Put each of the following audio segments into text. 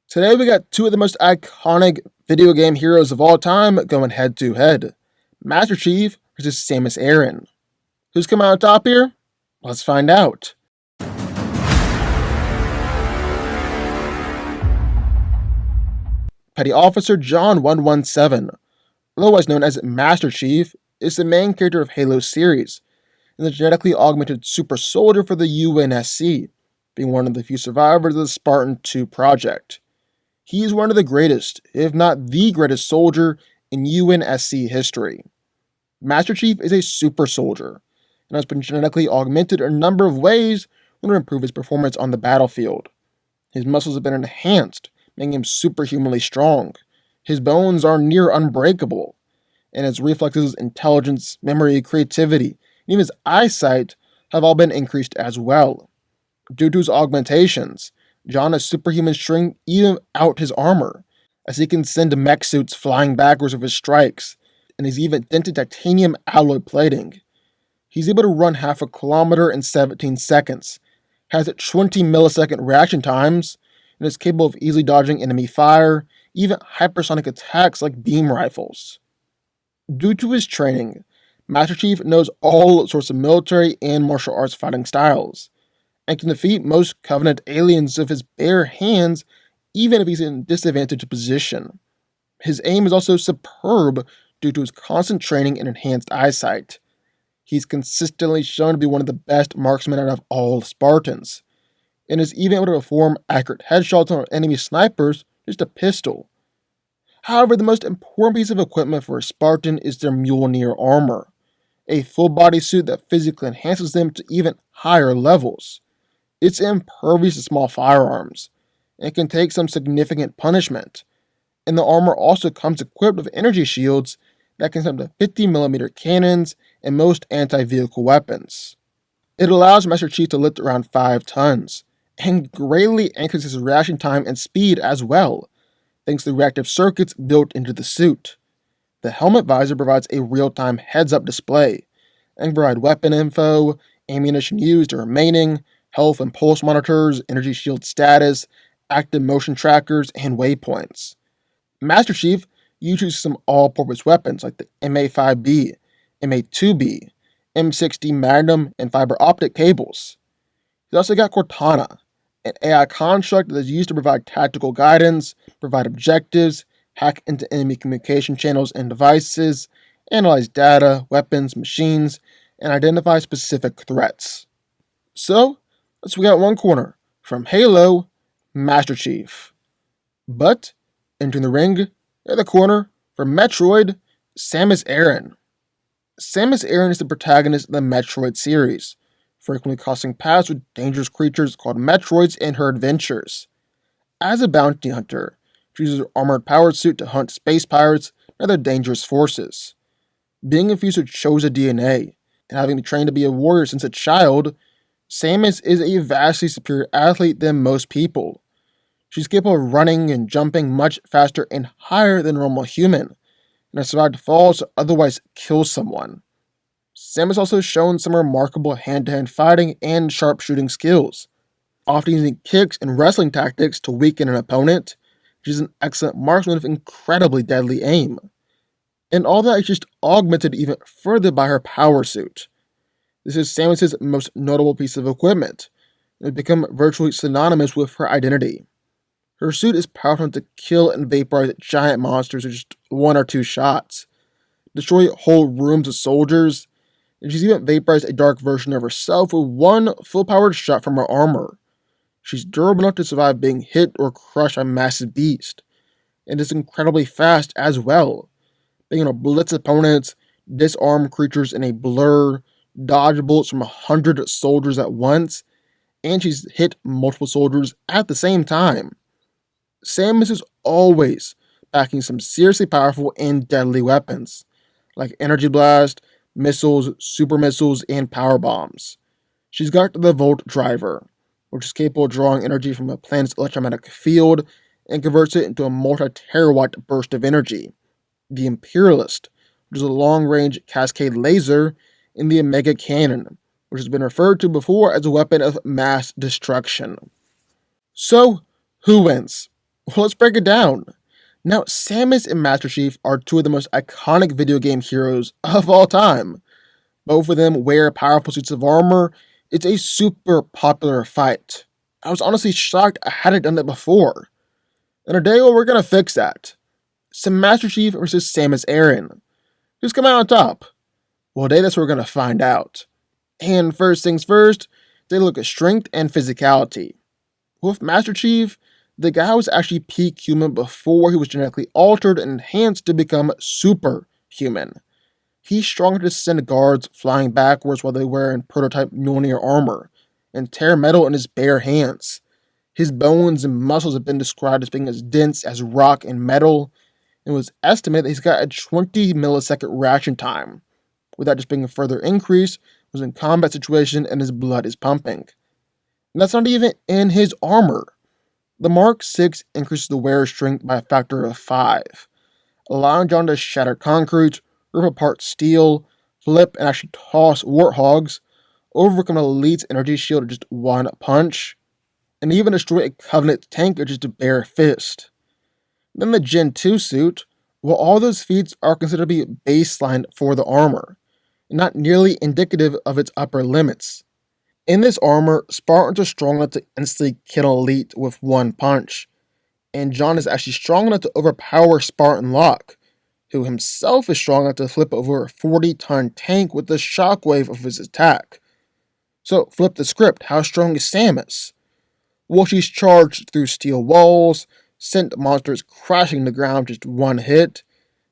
Today we got two of the most iconic video game heroes of all time going head to head. Master Chief versus Samus Aran. Who's coming out on top here? Let's find out. Petty Officer John 117, otherwise known as Master Chief, is the main character of Halo's series, and the genetically augmented super soldier for the UNSC, being one of the few survivors of the Spartan 2 project. He is one of the greatest, if not the greatest soldier in UNSC history. Master Chief is a super soldier, and has been genetically augmented in a number of ways in order to improve his performance on the battlefield. His muscles have been enhanced, making him superhumanly strong. His bones are near unbreakable, and his reflexes, intelligence, memory, creativity, and even his eyesight have all been increased as well. Due to his augmentations, John has superhuman strength even out his armor, as he can send mech suits flying backwards with his strikes, and he's even dented titanium alloy plating. He's able to run half a kilometer in 17 seconds, has 20 millisecond reaction times, and is capable of easily dodging enemy fire, even hypersonic attacks like beam rifles. Due to his training, Master Chief knows all sorts of military and martial arts fighting styles, and can defeat most Covenant aliens with his bare hands, even if he's in a disadvantaged position. His aim is also superb due to his constant training and enhanced eyesight. He's consistently shown to be one of the best marksmen out of all Spartans, and is even able to perform accurate headshots on enemy snipers with just a pistol. However, the most important piece of equipment for a Spartan is their Mjolnir armor, a full-body suit that physically enhances them to even higher levels. It's impervious to small firearms, and can take some significant punishment, and the armor also comes equipped with energy shields that can send up to 50mm cannons and most anti-vehicle weapons. It allows Master Chief to lift around 5 tons, and greatly increases his reaction time and speed as well, thanks to the reactive circuits built into the suit. The helmet visor provides a real-time heads-up display, and can provide weapon info, ammunition used or remaining, health and pulse monitors, energy shield status, active motion trackers, and waypoints. Master Chief uses some all-purpose weapons like the MA5B, MA2B, M60 Magnum, and fiber optic cables. He's also got Cortana, an AI construct that is used to provide tactical guidance, provide objectives, hack into enemy communication channels and devices, analyze data, weapons, machines, and identify specific threats. So, let's we got one corner, from Halo, Master Chief. But, entering the ring, the other corner, from Metroid, Samus Aran. Samus Aran is the protagonist of the Metroid series, frequently crossing paths with dangerous creatures called METROIDs in her adventures. As a bounty hunter, she uses her armored powered suit to hunt space pirates and other dangerous forces. Being infused with Choza DNA, and having been trained to be a warrior since a child, Samus is a vastly superior athlete than most people. She's capable of running and jumping much faster and higher than a normal human, and has survived falls to otherwise kill someone. Samus also shown some remarkable hand-to-hand fighting and sharpshooting skills, often using kicks and wrestling tactics to weaken an opponent. She's an excellent marksman with incredibly deadly aim. And all that is just augmented even further by her power suit. This is Samus' most notable piece of equipment, and has become virtually synonymous with her identity. Her suit is powerful enough to kill and vaporize giant monsters with just 1 or 2 shots, destroy whole rooms of soldiers, and she's even vaporized a dark version of herself with 1 full-powered shot from her armor. She's durable enough to survive being hit or crushed by a massive beast, and is incredibly fast as well, being able to blitz opponents, disarm creatures in a blur, dodge bullets from 100 soldiers at once, and she's hit multiple soldiers at the same time. Samus is always backing some seriously powerful and deadly weapons, like Energy Blast, missiles, super missiles, and power bombs. She's got the Volt Driver, which is capable of drawing energy from a planet's electromagnetic field and converts it into a multi-terawatt burst of energy. The Imperialist, which is a long-range cascade laser, and the Omega Cannon, which has been referred to before as a weapon of mass destruction. So, who wins? Well, let's break it down. Now, Samus and Master Chief are two of the most iconic video game heroes of all time. Both of them wear powerful suits of armor. It's a super popular fight. I was honestly shocked I hadn't done that before. And today, well, we're gonna fix that. So Master Chief versus Samus Aran. Who's coming out on top? Well, today that's what we're gonna find out. And first things first, they look at strength and physicality. With Master Chief, the guy was actually peak human before he was genetically altered and enhanced to become superhuman. He's strong enough to send guards flying backwards while they wear in prototype Mjolnir armor and tear metal in his bare hands. His bones and muscles have been described as being as dense as rock and metal, and it was estimated that he's got a 20 millisecond reaction time, with that just being a further increase was in combat situation and his blood is pumping. And that's not even in his armor. The Mark 6 increases the wearer's strength by a factor of 5, allowing John to shatter concrete, rip apart steel, flip and actually toss warthogs, overcome an elite's energy shield with just one punch, and even destroy a Covenant tank with just a bare fist. Then the Gen 2 suit, well, all those feats are considered to be baseline for the armor, and not nearly indicative of its upper limits. In this armor, Spartans are strong enough to instantly kill an elite with one punch, and John is actually strong enough to overpower Spartan Locke, who himself is strong enough to flip over a 40-ton tank with the shockwave of his attack. So, flip the script, how strong is Samus? Well, she's charged through steel walls, sent monsters crashing to the ground just one hit.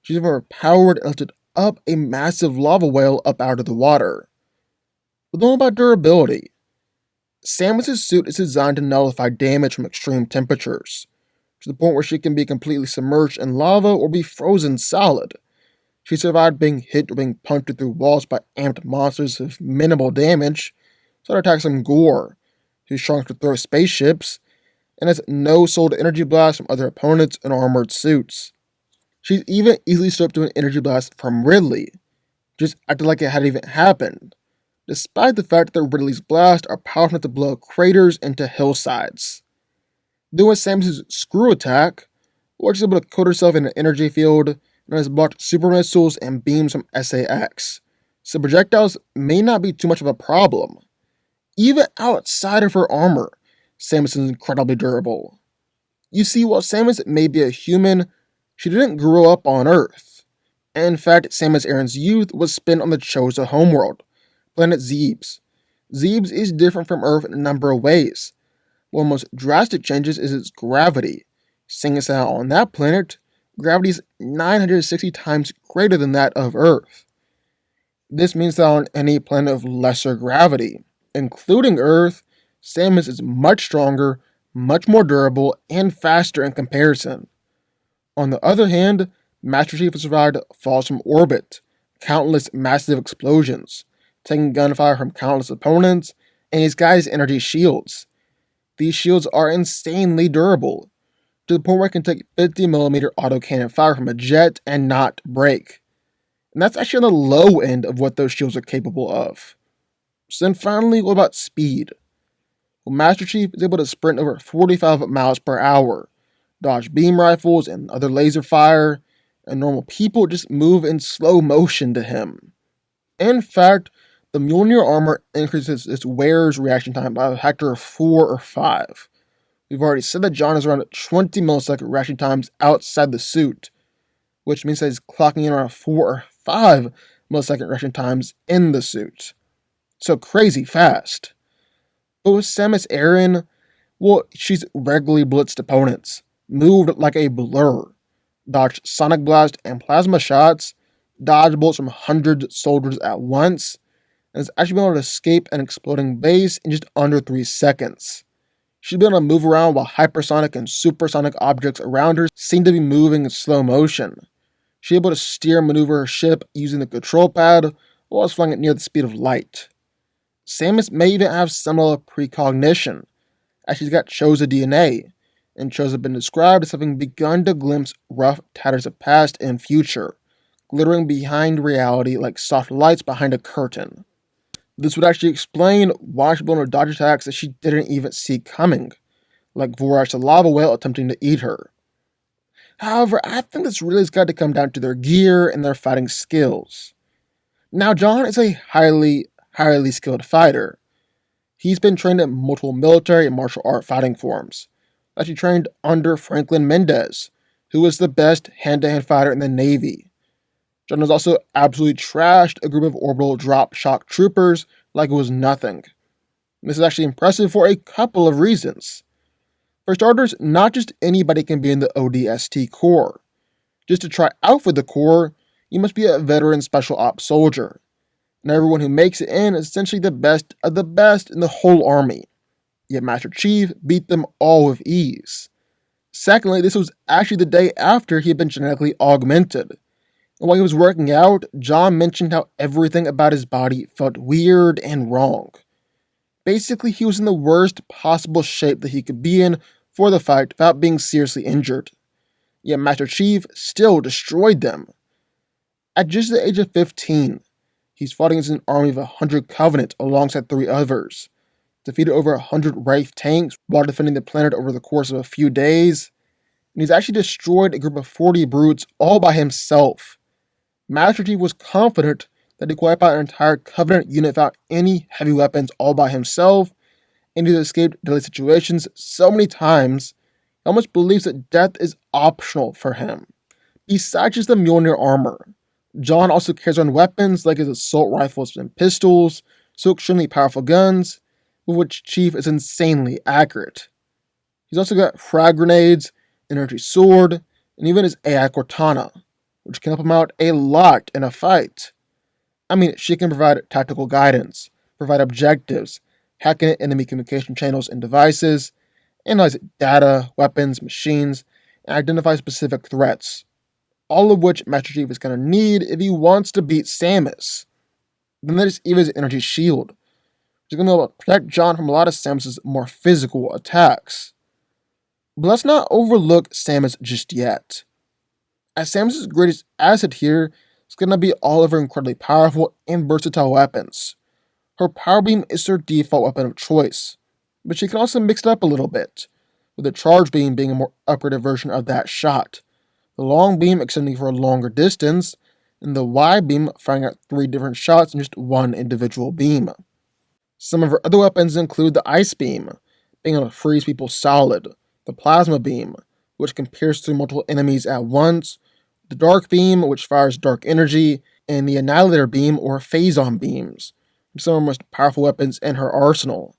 She's overpowered and lifted up a massive lava whale up out of the water. But then what about durability? Samus' suit is designed to nullify damage from extreme temperatures, to the point where she can be completely submerged in lava or be frozen solid. She survived being hit or being punctured through walls by amped monsters with minimal damage, so it attacks some gore, who's strong to throw spaceships, and has no soul to energy blasts from other opponents in armored suits. She's even easily stood up to an energy blast from Ridley, just acted like it hadn't even happened, despite the fact that Ridley's blasts are powerful enough to blow craters into hillsides. Then with Samus' screw attack, she's able to coat herself in an energy field and has blocked super missiles and beams from SAX, so projectiles may not be too much of a problem. Even outside of her armor, Samus is incredibly durable. You see, while Samus may be a human, she didn't grow up on Earth. In fact, Samus Aran's youth was spent on the chosen homeworld, planet Zebes. Zebes is different from Earth in a number of ways. One of the most drastic changes is its gravity. Seeing as how on that planet, gravity is 960 times greater than that of Earth. This means that on any planet of lesser gravity, including Earth, Samus is much stronger, much more durable, and faster in comparison. On the other hand, Master Chief has survived falls from orbit, countless massive explosions, taking gunfire from countless opponents, and he's got his energy shields. These shields are insanely durable, to the point where it can take 50mm autocannon fire from a jet and not break. And that's actually on the low end of what those shields are capable of. So then finally, what about speed? Well, Master Chief is able to sprint over 45 miles per hour, dodge beam rifles and other laser fire, and normal people just move in slow motion to him. In fact, the Mjolnir armor increases its wearer's reaction time by a factor of 4 or 5. We've already said that John is around 20 millisecond reaction times outside the suit, which means that he's clocking in around 4 or 5 millisecond reaction times in the suit. So crazy fast. But with Samus Aran, well, she's regularly blitzed opponents, moved like a blur, dodged sonic blast and plasma shots, dodged bolts from hundreds of soldiers at once, and has actually been able to escape an exploding base in just under 3 seconds. She's been able to move around while hypersonic and supersonic objects around her seem to be moving in slow motion. She's able to steer and maneuver her ship using the control pad while flying at near the speed of light. Samus may even have similar precognition, as she's got Choza DNA, and Choza have been described as having begun to glimpse rough tatters of past and future, glittering behind reality like soft lights behind a curtain. This would actually explain why she'd be able to dodge attacks that she didn't even see coming, like Vorax the lava whale attempting to eat her. However, I think this really has got to come down to their gear and their fighting skills. Now, John is a highly skilled fighter. He's been trained in multiple military and martial art fighting forms. Actually trained under Franklin Mendez, who was the best hand-to-hand fighter in the Navy. John has also absolutely trashed a group of orbital drop shock troopers like it was nothing. This is actually impressive for a couple of reasons. For starters, not just anybody can be in the ODST Corps. Just to try out for the Corps, you must be a veteran special ops soldier. And everyone who makes it in is essentially the best of the best in the whole army. Yet Master Chief beat them all with ease. Secondly, this was actually the day after he had been genetically augmented. And while he was working out, John mentioned how everything about his body felt weird and wrong. Basically, he was in the worst possible shape that he could be in for the fight without being seriously injured. Yet Master Chief still destroyed them. At just the age of 15, he's fought against an army of 100 Covenant alongside 3 others, defeated over 100 Wraith tanks while defending the planet over the course of a few days, and he's actually destroyed a group of 40 brutes all by himself. Master Chief was confident that he could wipe out an entire Covenant unit without any heavy weapons all by himself, and he's escaped deadly situations so many times, he almost believes that death is optional for him. Besides just the Mjolnir armor, John also carries on weapons like his assault rifles and pistols, so extremely powerful guns, with which Chief is insanely accurate. He's also got frag grenades, an energy sword, and even his AI Cortana, which can help him out a lot in a fight. I mean, she can provide tactical guidance, provide objectives, hack into enemy communication channels and devices, analyze data, weapons, machines, and identify specific threats, all of which Master Chief is going to need if he wants to beat Samus. Then there's even his energy shield, which is going to be able to protect John from a lot of Samus's more physical attacks. But let's not overlook Samus just yet. As Samus's greatest asset here is going to be all of her incredibly powerful and versatile weapons. Her power beam is her default weapon of choice, but she can also mix it up a little bit, with the charge beam being a more upgraded version of that shot, the long beam extending for a longer distance, and the wide beam firing out 3 different shots in just one individual beam. Some of her other weapons include the ice beam, being able to freeze people solid, the plasma beam, which can pierce through multiple enemies at once, the dark beam, which fires dark energy, and the annihilator beam or phazon beams, which are some of the most powerful weapons in her arsenal.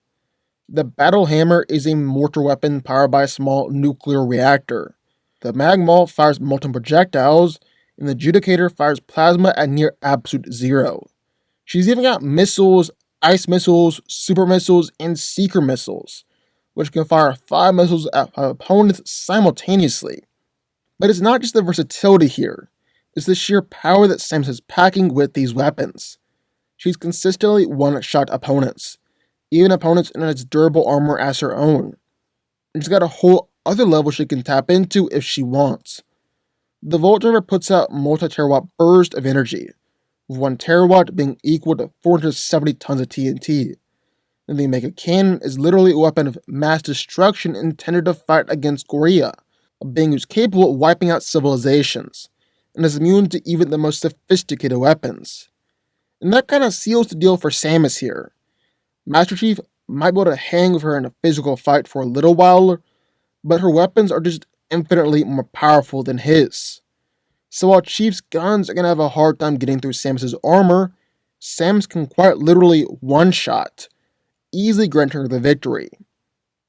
The battle hammer is a mortar weapon powered by a small nuclear reactor. The Magmaul fires molten projectiles, and the Judicator fires plasma at near absolute zero. She's even got missiles, ice missiles, super missiles, and seeker missiles, which can fire 5 missiles at opponents simultaneously. But it's not just the versatility here, it's the sheer power that Samus is packing with these weapons. She's consistently one-shot opponents, even opponents in as durable armor as her own. And she's got a whole other level she can tap into if she wants. The Volt Driver puts out multi-terawatt burst of energy, with 1 terawatt being equal to 470 tons of TNT. And the Mega Cannon is literally a weapon of mass destruction intended to fight against Korea, a being who's capable of wiping out civilizations, and is immune to even the most sophisticated weapons. And that kind of seals the deal for Samus here. Master Chief might be able to hang with her in a physical fight for a little while, but her weapons are just infinitely more powerful than his. So while Chief's guns are going to have a hard time getting through Samus's armor, Samus can quite literally one-shot, easily granting her the victory.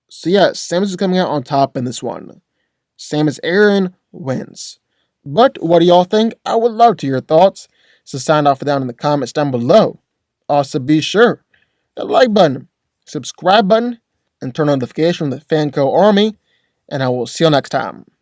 So yeah, Samus is coming out on top in this one. Samus Aran wins. But what do y'all think? I would love to hear your thoughts, so sign off down in the comments down below. Also be sure the like button, subscribe button, and turn on notifications from the DanCo army, and I will see you next time.